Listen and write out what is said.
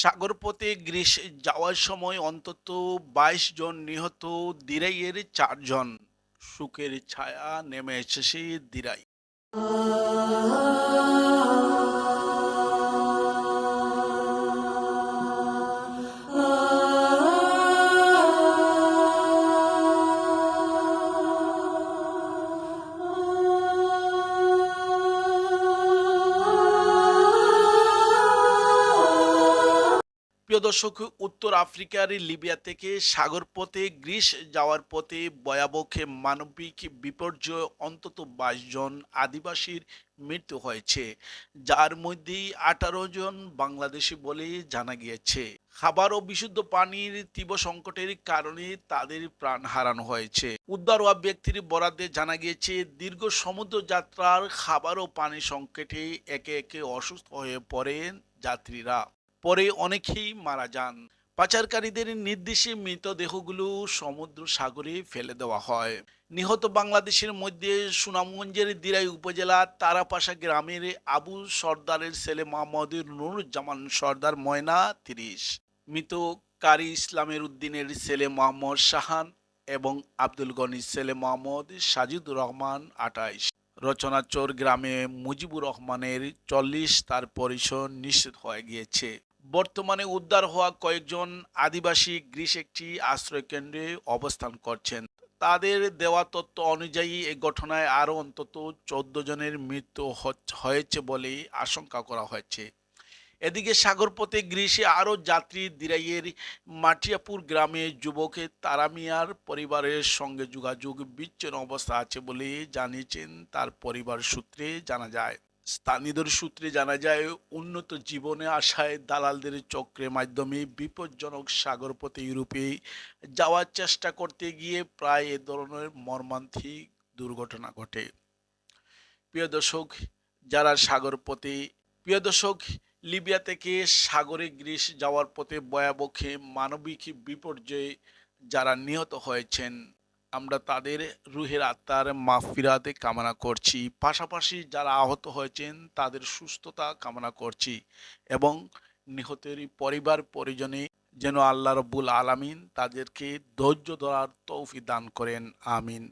সাগরপথে Greece যাওয়ার সময় অন্তত ২২ জন নিহত, দিরাইয়ের ৪ জন। শোকের ছায়া নেমে এসেছে দিরাই। প্রিয় দর্শক, উত্তর আফ্রিকার লিবিয়া থেকে সাগরপথে গ্রিস যাওয়ার পথে ভয়াবহ মানবিক বিপর্যয়, অন্তত ২২ জন আদিবাসীর মৃত্যু হয়েছে, যার মধ্যে ১৮ জন বাংলাদেশি বলে জানা গিয়েছে। খাবার ও বিশুদ্ধ পানির তীব্র সংকটের কারণে তাদের প্রাণ হারানো হয়েছে। উদ্ধার হওয়া ব্যক্তির বরাদ্দে জানা গিয়েছে, দীর্ঘ সমুদ্র যাত্রার খাবার ও পানির সংকটে একে একে অসুস্থ হয়ে পড়েন যাত্রীরা। পরে অনেকেই মারা যান। পাচারকারীদের নির্দেশে মৃতদেহগুলো সমুদ্র সাগরে ফেলে দেওয়া হয়। নিহত বাংলাদেশের মধ্যে সুনামগঞ্জের দিরাই উপজেলার তারাপাশা গ্রামের আবু সর্দারের ছেলে মোহাম্মদ নুরুজ্জামান সর্দার ময়না ৩০, মৃত কারি ইসলামের উদ্দিনের ছেলে মোহাম্মদ শাহান এবং আব্দুল গনির ছেলে মোহাম্মদ সাজিদুর রহমান ২৮। রচনাচর গ্রামে মুজিবুর রহমানের ৪০, তার পরিচয় নিশ্চিত হয়ে গিয়েছে। বর্তমানে উদ্ধার হওয়া কয়েকজন আদিবাসী গ্রিস একটি আশ্রয়কেন্দ্রে অবস্থান করছেন। তাদের দেওয়া তথ্য অনুযায়ী এই ঘটনায় আরও অন্তত ১৪ জনের মৃত্যু হয়েছে বলে আশঙ্কা করা হয়েছে। এদিকে সাগরপথে গ্রিসে আরও যাত্রী দিরাইয়ের মাটিয়াপুর গ্রামে যুবকের তারা মিয়ার পরিবারের সঙ্গে যোগাযোগ বিচ্ছিন্ন অবস্থা আছে বলে জানিয়েছেন তার পরিবার সূত্রে জানা যায়। স্থানীয়দের সূত্রে জানা যায়, উন্নত জীবনে আশায় দালালদের চক্রের মাধ্যমে বিপজ্জনক সাগরপথে ইউরোপে যাওয়ার চেষ্টা করতে গিয়ে প্রায় এ ধরনের মর্মান্তিক দুর্ঘটনা ঘটে। প্রিয় দর্শক, যারা সাগরপথে প্রিয় দর্শক লিবিয়া থেকে সাগরে গ্রিস যাওয়ার পথে ভয়াবহ মানবিক বিপর্যয়ে যারা নিহত হয়েছেন, আমরা তাদের রুহের আত্মার মাগফিরাত কামনা করছি। পাশাপাশি যারা আহত হয়েছেন তাদের সুস্থতা কামনা করছি এবং নিহতের পরিবার পরিজনে যেন আল্লাহ রব্বুল আলামিন তাদেরকে ধৈর্য ধরার তৌফিক দান করেন। আমিন।